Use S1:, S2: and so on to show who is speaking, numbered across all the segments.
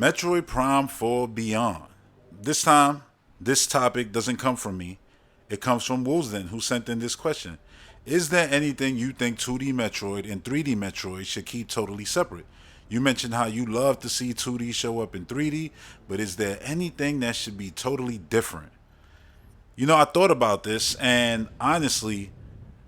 S1: Metroid Prime 4 Beyond. This time, this topic doesn't come from me. It comes from Woolsden, who sent in this question. Is there anything you think 2D Metroid and 3D Metroid should keep totally separate? You mentioned how you love to see 2D show up in 3D, but is there anything that should be totally different? I thought about this, and honestly,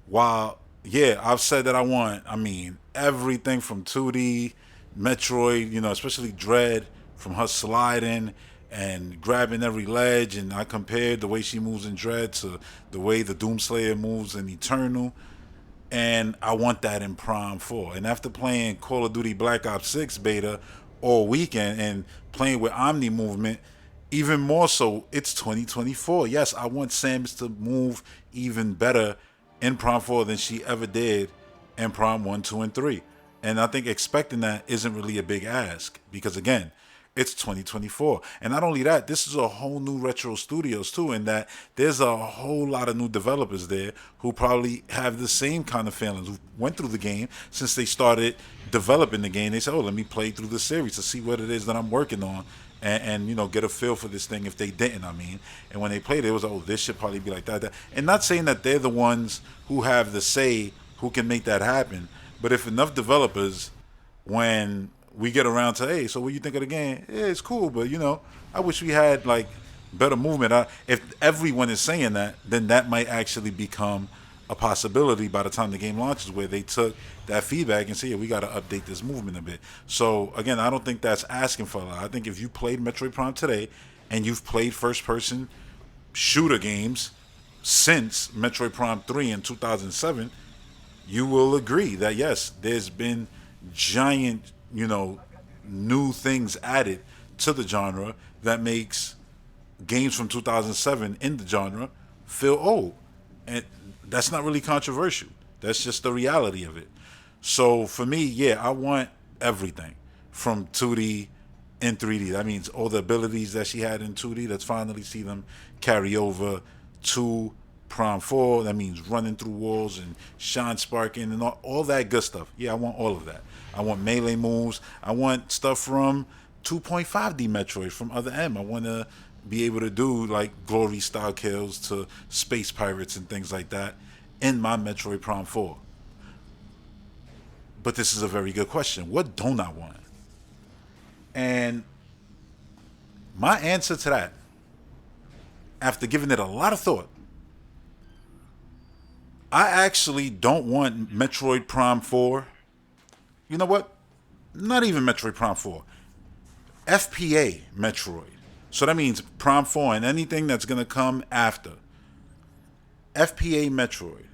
S1: while I've said that everything from 2D Metroid, especially Dread, from her sliding and grabbing every ledge, and I compared the way she moves in Dread to the way the Doomslayer moves in Eternal, and I want that in Prime 4. And after playing Call of Duty Black Ops 6 beta all weekend and playing with Omni Movement, even more so, it's 2024. Yes, I want Samus to move even better in Prime 4 than she ever did in Prime 1, 2, and 3. And I think expecting that isn't really a big ask because, again, it's 2024. And not only that, this is a whole new Retro Studios, too, in that there's a whole lot of new developers there who probably have the same kind of feelings, who went through the game since they started developing the game. They said, let me play through the series to see what it is that I'm working on. And get a feel for this thing if they didn't, And when they played it, it was, this should probably be like that. And not saying that they're the ones who have the say who can make that happen, but if enough developers, when we get around to, hey, so what do you think of the game? Yeah, it's cool, but, I wish we had, better movement. If everyone is saying that, then that might actually become a possibility by the time the game launches, where they took that feedback and said, yeah, we got to update this movement a bit. So again, I don't think that's asking for a lot. I think if you played Metroid Prime today and you've played first person shooter games since Metroid Prime 3 in 2007, you will agree that yes, there's been giant, new things added to the genre that makes games from 2007 in the genre feel old. And that's not really controversial. That's just the reality of it. So for me, I want everything from 2D and 3D. That means all the abilities that she had in 2D, let's finally see them carry over to Prime 4. That means running through walls and shine sparking and all that good stuff. Yeah, I want all of that. I want melee moves. I want stuff from 2.5D Metroid, from Other M. I want to be able to do glory style kills to space pirates and things like that in my Metroid Prime 4. But this is a very good question. What don't I want? And my answer to that, after giving it a lot of thought, I actually don't want Metroid Prime 4. You know what? Not even Metroid Prime 4. FPA Metroid. So that means Prime 4 and anything that's going to come after. FPA Metroid.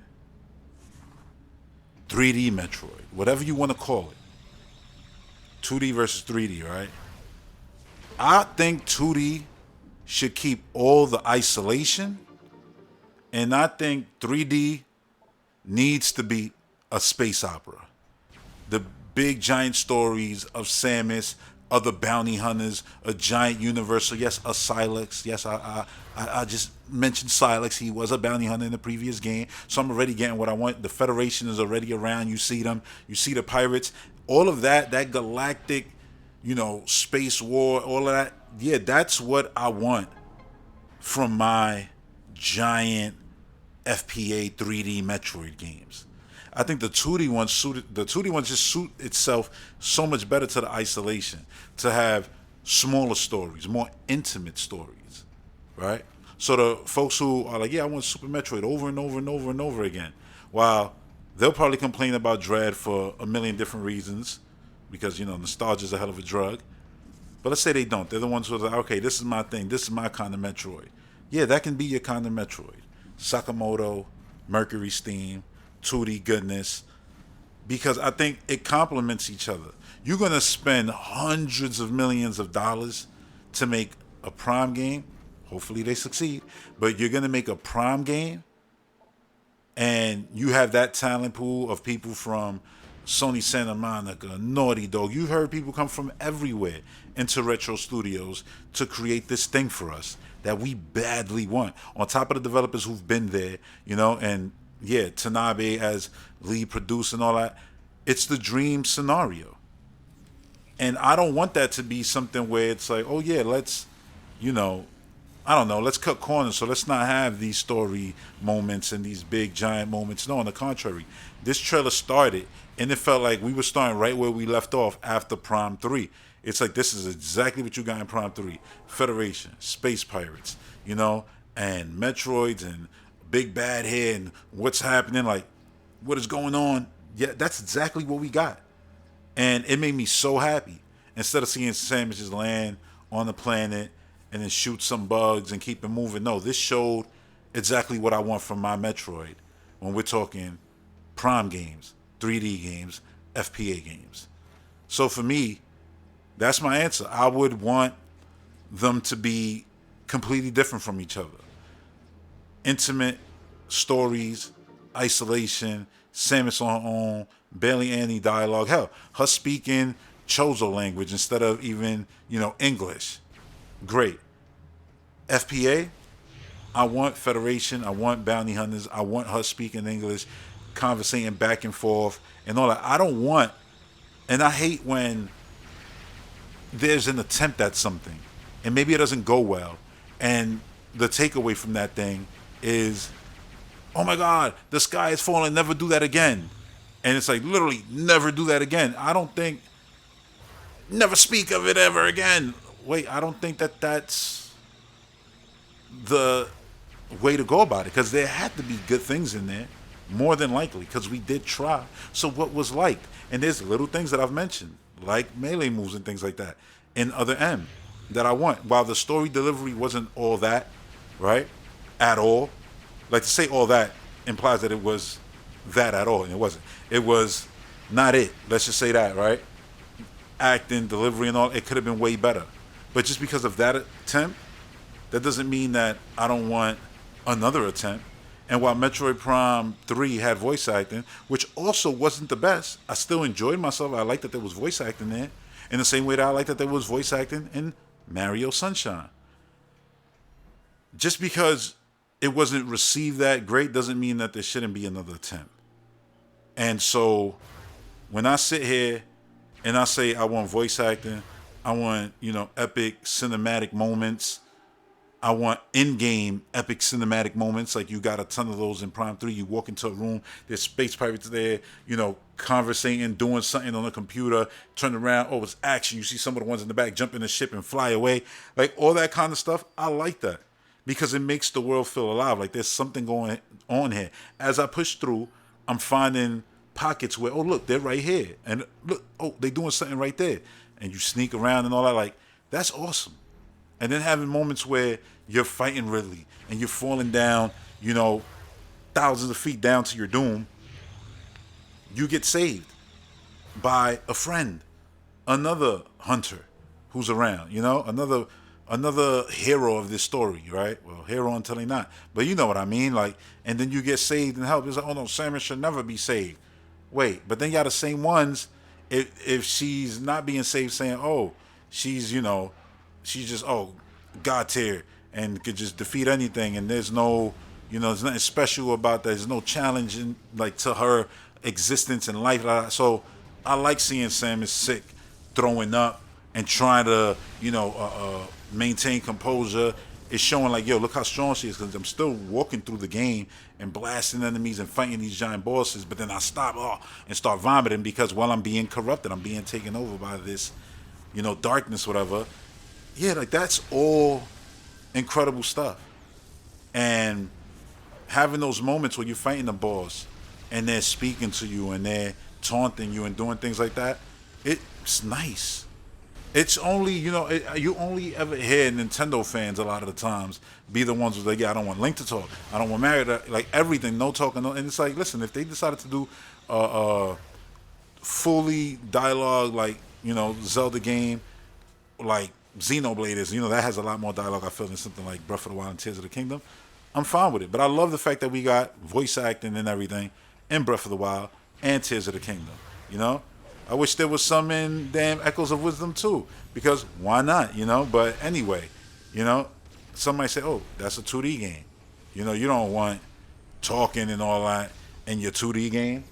S1: 3D Metroid. Whatever you want to call it. 2D versus 3D, right? I think 2D should keep all the isolation. And I think 3D needs to be a space opera. The big giant stories of Samus, other bounty hunters, a giant universal, yes, a Silex. Yes, I just mentioned Silex. He was a bounty hunter in the previous game. So I'm already getting what I want. The Federation is already around. You see them. You see the pirates. All of that galactic, space war, all of that. Yeah, that's what I want from my giant FPA 3D Metroid games. I think the 2D ones just suit itself so much better to the isolation, to have smaller stories, more intimate stories, right? So the folks who are like, I want Super Metroid over and over and over and over again, while they'll probably complain about Dread for a million different reasons, because nostalgia is a hell of a drug. But let's say they don't. They're the ones who are like, okay, this is my thing. This is my kind of Metroid. Yeah, that can be your kind of Metroid. Sakamoto, Mercury Steam, 2D goodness, because I think it complements each other. You're going to spend hundreds of millions of dollars to make a Prime game. Hopefully they succeed. But you're going to make a Prime game, and you have that talent pool of people from Sony Santa Monica, Naughty Dog. You heard people come from everywhere into Retro Studios to create this thing for us that we badly want. On top of the developers who've been there, and Tanabe as lead producer and all that. It's the dream scenario. And I don't want that to be something where it's like, oh yeah, let's, you know, I don't know, let's cut corners. So let's not have these story moments and these big giant moments. No, on the contrary, this trailer started and it felt like we were starting right where we left off after Prime 3. It's like this is exactly what you got in Prime 3. Federation, space pirates, and Metroids and big bad here and what's happening, like what is going on. Yeah, that's exactly what we got. And it made me so happy. Instead of seeing Samus just land on the planet and then shoot some bugs and keep it moving. No, this showed exactly what I want from my Metroid when we're talking Prime games, 3D games, FPA games. So for me, that's my answer. I would want them to be completely different from each other. Intimate stories, isolation, Samus on her own, barely any dialogue. Hell, her speaking Chozo language instead of even, English. Great. FPA, I want Federation, I want Bounty Hunters, I want her speaking English, conversating back and forth, and all that. I don't want, and I hate when there's an attempt at something, and maybe it doesn't go well, and the takeaway from that thing is, oh my God, the sky is falling, never do that again. And it's like, literally, never do that again. I don't think, never speak of it ever again. Wait, I don't think that that's the way to go about it, because there had to be good things in there, more than likely, because we did try. So what was liked? And there's little things that I've mentioned, like melee moves and things like that, in Other M, that I want. While the story delivery wasn't all that, right, at all, like to say all that implies that it was that at all, and it wasn't. It was not it. Let's just say that, right? Acting, delivery, and all, it could have been way better. But just because of that attempt, that doesn't mean that I don't want another attempt. And while Metroid Prime 3 had voice acting, which also wasn't the best, I still enjoyed myself. I liked that there was voice acting there, in the same way that I liked that there was voice acting in Mario Sunshine. Just because it wasn't received that great doesn't mean that there shouldn't be another attempt. And so when I sit here and I say I want voice acting, I want, epic cinematic moments, I want in-game epic cinematic moments. Like you got a ton of those in Prime 3. You walk into a room, there's space pirates there, conversating, doing something on the computer, turn around, oh, it's action. You see some of the ones in the back jump in the ship and fly away. Like all that kind of stuff, I like that. Because it makes the world feel alive. Like there's something going on here. As I push through, I'm finding pockets where, oh, look, they're right here. And look, oh, they're doing something right there. And you sneak around and all that. Like, that's awesome. And then having moments where you're fighting Ridley and you're falling down, thousands of feet down to your doom. You get saved by a friend, another hunter who's around, another hero of this story, right? Well, hero until they not. But you know what I mean? Like, and then you get saved and help. It's like, oh no, Samus should never be saved. Wait, but then you got the same ones, if she's not being saved, saying, oh, she's, she's just, oh, God tier and could just defeat anything, and there's no, there's nothing special about that. There's no challenge in, like, to her existence and life. So I like seeing Samus sick, throwing up, and trying to, maintain composure. It's showing like, yo, look how strong she is, because I'm still walking through the game and blasting enemies and fighting these giant bosses, but then I stop and start vomiting because while I'm being corrupted, I'm being taken over by this, darkness, whatever. Yeah, like that's all incredible stuff. And having those moments where you're fighting the boss and they're speaking to you and they're taunting you and doing things like that, it's nice. It's only, you only ever hear Nintendo fans a lot of the times be the ones who's like, yeah, I don't want Link to talk. I don't want Mario to, like, everything, no talking. No, and it's like, listen, if they decided to do fully dialogue, like, Zelda game, like Xenoblade is, that has a lot more dialogue, I feel, than something like Breath of the Wild and Tears of the Kingdom, I'm fine with it. But I love the fact that we got voice acting and everything in Breath of the Wild and Tears of the Kingdom, I wish there was some in damn Echoes of Wisdom too, because why not, But anyway, some might say, oh, that's a 2D game. You don't want talking and all that in your 2D game.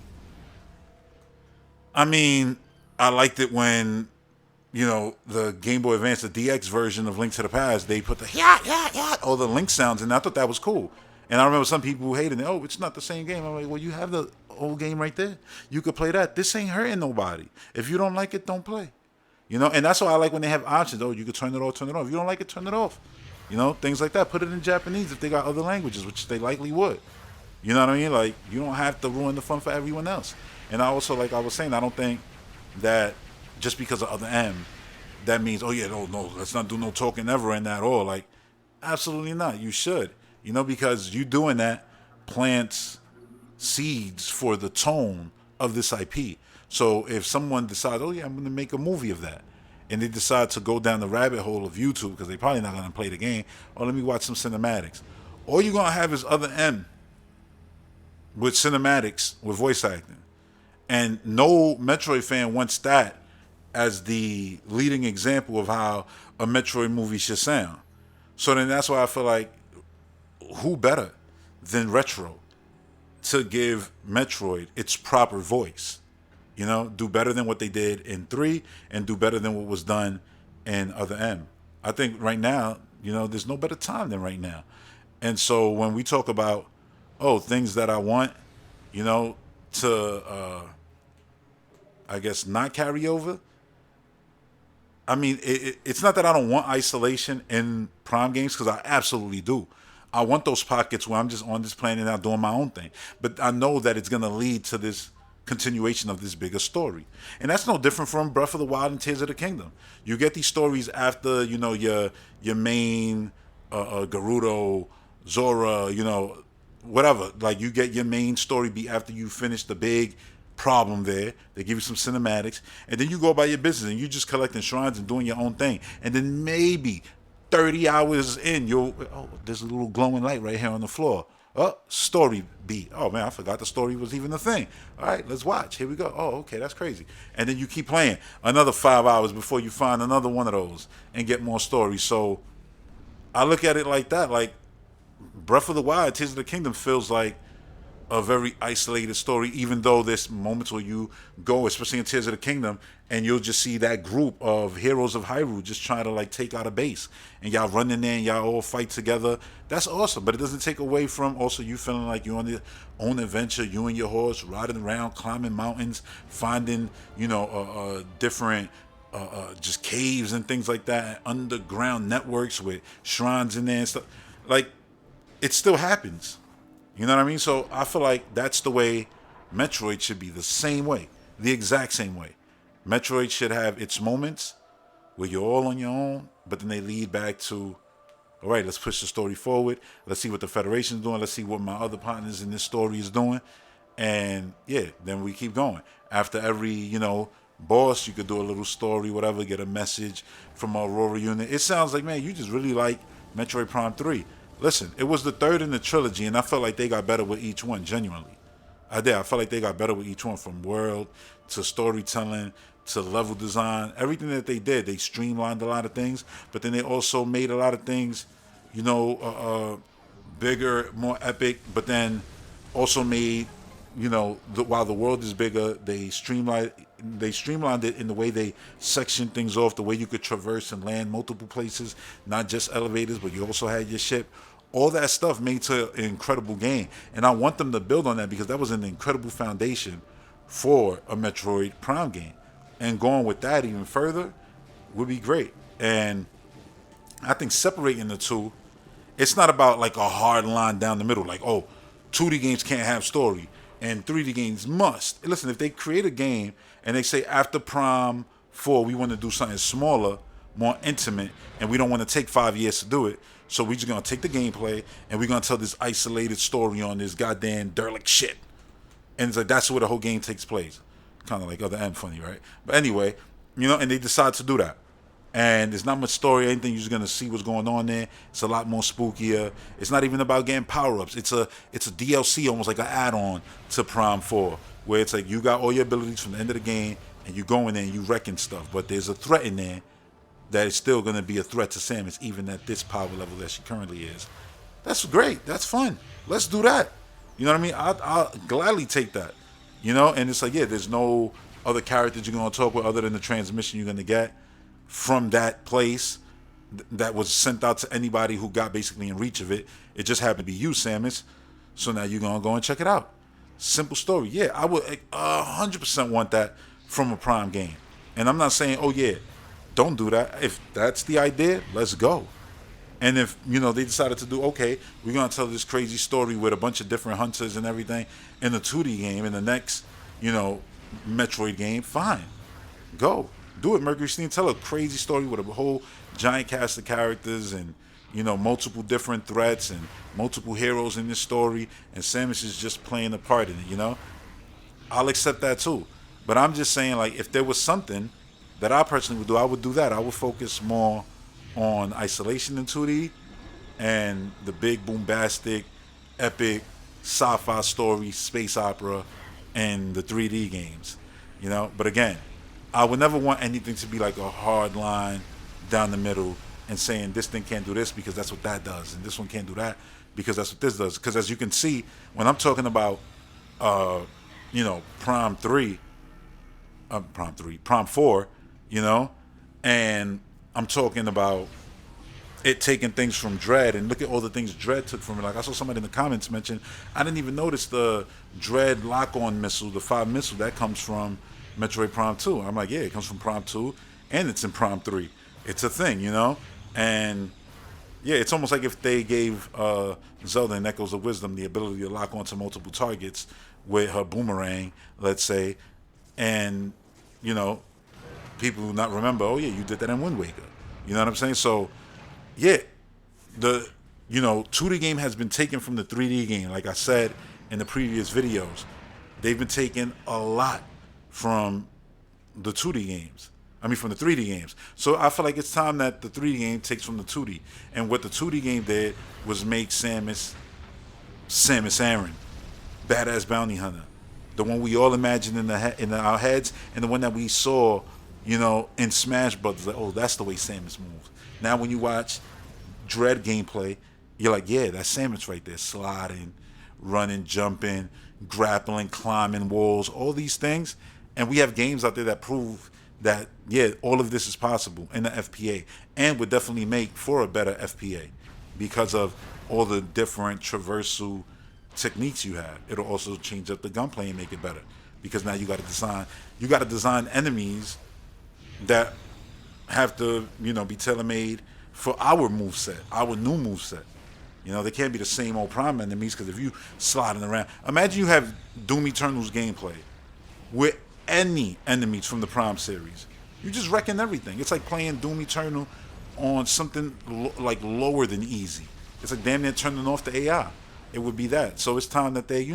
S1: I mean, I liked it when the Game Boy Advance, the DX version of Link to the Past, they put the yeah, yeah, yeah, all the Link sounds, and I thought that was cool. And I remember some people who hated it. Oh, it's not the same game. I'm like, well, you have the old game right there. You could play that. This ain't hurting nobody. If you don't like it, don't play. And that's why I like when they have options. Oh, you could turn it off, turn it off. If you don't like it, turn it off. Things like that. Put it in Japanese if they got other languages, which they likely would. You know what I mean? Like, you don't have to ruin the fun for everyone else. And I also, like I was saying, I don't think that just because of other M, that means, oh yeah, no, let's not do no talking ever in that or like, absolutely not. You should, because you doing that plants seeds for the tone of this IP. So if someone decides, oh yeah, I'm going to make a movie of that, and they decide to go down the rabbit hole of YouTube because they're probably not going to play the game, or let me watch some cinematics. All you're going to have is other M with cinematics, with voice acting. And no Metroid fan wants that as the leading example of how a Metroid movie should sound. So then that's why I feel like who better than Retro to give Metroid its proper voice? Do better than what they did in 3 and do better than what was done in other M. I think right now, there's no better time than right now. And so when we talk about, things that I want, to, I guess, not carry over, I mean, it's not that I don't want isolation in Prime games, because I absolutely do. I want those pockets where I'm just on this planet now doing my own thing. But I know that it's going to lead to this continuation of this bigger story. And that's no different from Breath of the Wild and Tears of the Kingdom. You get these stories after, your main Gerudo, Zora, whatever. Like, you get your main story beat after you finish the big problem there. They give you some cinematics, and then you go about your business and you just collecting shrines and doing your own thing. And then maybe 30 hours in, there's a little glowing light right here on the floor. Oh, story beat. Oh man, I forgot the story was even a thing. All right, let's watch. Here we go. Oh, okay, that's crazy. And then you keep playing another 5 hours before you find another one of those and get more stories. So I look at it like that. Like, Breath of the Wild, Tears of the Kingdom feels like a very isolated story, even though there's moments where you go, especially in Tears of the Kingdom, and you'll just see that group of heroes of Hyrule just trying to like take out a base, and y'all run in there and y'all all fight together. That's awesome, but it doesn't take away from also you feeling like you're on your own adventure, you and your horse riding around, climbing mountains, finding different just caves and things like that, underground networks with shrines in there and stuff. Like, it still happens. You know what I mean? So I feel like that's the way Metroid should be, the same way, the exact same way. Metroid should have its moments where you're all on your own, but then they lead back to, all right, let's push the story forward. Let's see what the Federation's doing. Let's see what my other partners in this story is doing. And yeah, then we keep going. After every, boss, you could do a little story, whatever, get a message from Aurora unit. It sounds like, man, you just really like Metroid Prime 3. Listen, it was the third in the trilogy, and I felt like they got better with each one, genuinely. I did. I felt like they got better with each one, from world to storytelling to level design. Everything that they did, they streamlined a lot of things, but then they also made a lot of things, bigger, more epic, but then also made, while the world is bigger, they streamlined it in the way they sectioned things off, the way you could traverse and land multiple places, not just elevators, but you also had your ship. All that stuff made to an incredible game. And I want them to build on that, because that was an incredible foundation for a Metroid Prime game. And going with that even further would be great. And I think separating the two, it's not about like a hard line down the middle, like, 2D games can't have story and 3D games must. Listen, if they create a game and they say after Prime 4 we want to do something smaller, more intimate, and we don't want to take 5 years to do it, so we're just going to take the gameplay and we're going to tell this isolated story on this goddamn derelict ship. And it's like, that's where the whole game takes place. Kind of like other M, funny, right? But anyway, and they decide to do that. And there's not much story or anything. You're just going to see what's going on there. It's a lot more spookier. It's not even about getting power-ups. It's a DLC, almost like an add-on to Prime 4, where it's like you got all your abilities from the end of the game, and you go in there and you wrecking stuff. But there's a threat in there that is still going to be a threat to Samus, even at this power level that she currently is. That's great. That's fun. Let's do that. You know what I mean? I'll gladly take that. And it's like, yeah, there's no other characters you're going to talk with other than the transmission you're going to get. from that place that was sent out to anybody who got basically in reach of it. It just happened to be you, Samus. So now you're gonna go and check it out. Simple story. Yeah, I would 100% want that from a Prime game. And I'm not saying, oh yeah, don't do that. If that's the idea, let's go. And if they decided to do, okay, we're gonna tell this crazy story with a bunch of different hunters and everything in the 2D game in the next, Metroid game, fine, go do it. Mercury Steam, tell a crazy story with a whole giant cast of characters and multiple different threats and multiple heroes in this story, and Samus is just playing a part in it. I'll accept that too. But I'm just saying, like, if there was something that I personally would do, I would do that. I would focus more on isolation in 2D and the big bombastic, epic sci-fi story, space opera, and the 3D games. But again, I would never want anything to be like a hard line down the middle and saying this thing can't do this because that's what that does, and this one can't do that because that's what this does. Because as you can see, when I'm talking about, Prime 3, Prime 4, and I'm talking about it taking things from Dread, and look at all the things Dread took from it. Like I saw somebody in the comments mention, I didn't even notice the Dread lock-on missile, the 5 missile that comes from Metroid Prime 2. I'm like, yeah, it comes from Prime 2, and it's in Prime 3. It's a thing, and yeah, it's almost like if they gave Zelda and Echoes of Wisdom the ability to lock onto multiple targets with her boomerang, let's say, and people will not remember, oh yeah, you did that in Wind Waker. You know what I'm saying? So yeah, the 2D game has been taken from the 3D game. Like I said in the previous videos, they've been taking a lot from the 2D games. I mean, from the 3D games. So I feel like it's time that the 3D game takes from the 2D. And what the 2D game did was make Samus Aran, badass bounty hunter, the one we all imagined in our heads, and the one that we saw, in Smash Brothers. Like, oh, that's the way Samus moves. Now, when you watch Dread gameplay, you're like, yeah, that's Samus right there, sliding, running, jumping, grappling, climbing walls, all these things. And we have games out there that prove that, yeah, all of this is possible in the FPA, and would definitely make for a better FPA because of all the different traversal techniques you have. It'll also change up the gunplay and make it better because now you got to design enemies that have to be tailor-made for our moveset, our new moveset. They can't be the same old Prime enemies, because if you sliding around, imagine you have Doom Eternal's gameplay with any enemies from the Prime series. You just wrecking everything. It's like playing Doom Eternal on something like lower than easy. It's like damn near turning off the AI. It would be that. So it's time that they,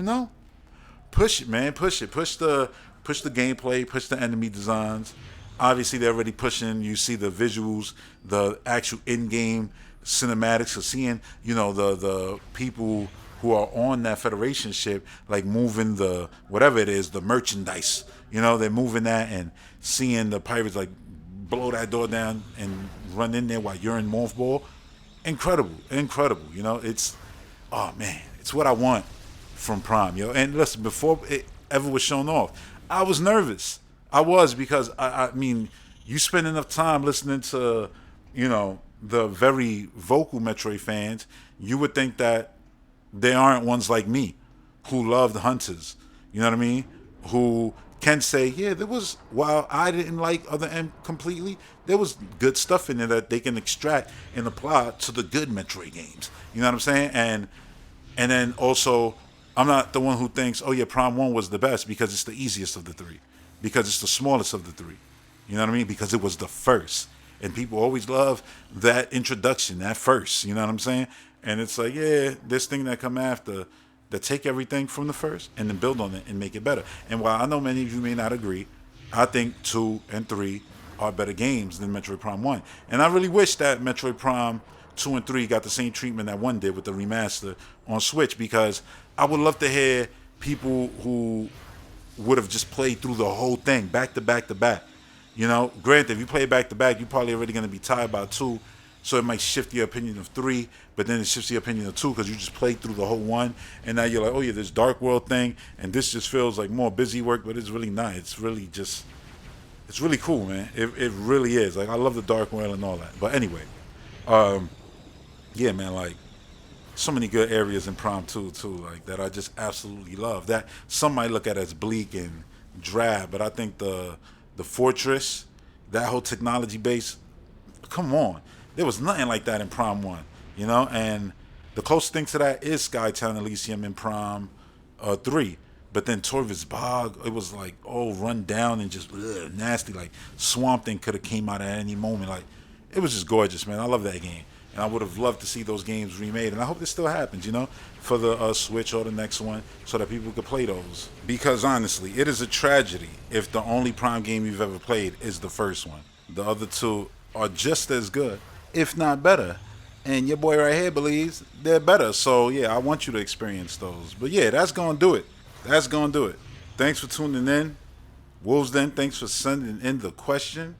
S1: push it, man, push it, push the gameplay, push the enemy designs. Obviously, they're already pushing. You see the visuals, the actual in-game cinematics of seeing, the people who are on that Federation ship, like moving the whatever it is, the merchandise. They're moving that and seeing the pirates like blow that door down and run in there while you're in Mothball. Incredible. It's, oh man, it's what I want from Prime, And listen, before it ever was shown off, I was nervous. I was, because I mean, you spend enough time listening to, the very vocal Metroid fans, you would think that they aren't ones like me who love the hunters. You know what I mean? Who can say, yeah, there was, while I didn't like Other M completely, there was good stuff in there that they can extract and apply to the good Metroid games. You know what I'm saying? And then also, I'm not the one who thinks, oh yeah, Prime 1 was the best because it's the easiest of the three. Because it's the smallest of the three. You know what I mean? Because it was the first. And people always love that introduction, that first. You know what I'm saying? And it's like, yeah, this thing that come after, that take everything from the first and then build on it and make it better. And while I know many of you may not agree, I think 2 and 3 are better games than Metroid Prime 1. And I really wish that Metroid Prime 2 and 3 got the same treatment that 1 did with the remaster on Switch, because I would love to hear people who would have just played through the whole thing back to back to back. Granted, if you play back to back, you're probably already going to be tired by 2, so it might shift your opinion of 3, but then it shifts your opinion of 2 because you just played through the whole 1, and now you're like, oh yeah, this Dark World thing, and this just feels like more busy work, but it's really not. It's really just, It's really cool, man. It really is. Like I love the dark world and all that. But anyway, yeah, man. Like so many good areas in Prom too, like that I just absolutely love. That some might look at as bleak and drab, but I think the fortress, that whole technology base, come on, there was nothing like that in Prom One, you know. And the closest thing to that is Skytown Elysium in Prom Three. But then Torvis Bog, it was like oh run down and just nasty. Like Swamp Thing could have came out at any moment. Like it was just gorgeous, man. I love that game, and I would have loved to see those games remade. And I hope this still happens, you know, for the Switch or the next one, so that people could play those. Because honestly, it is a tragedy if the only Prime game you've ever played is the first one. The other two are just as good, if not better. And your boy right here believes they're better. So yeah, I want you to experience those. But yeah, that's gonna do it. That's gonna do it. Thanks for tuning in. Wolves Den, thanks for sending in the question.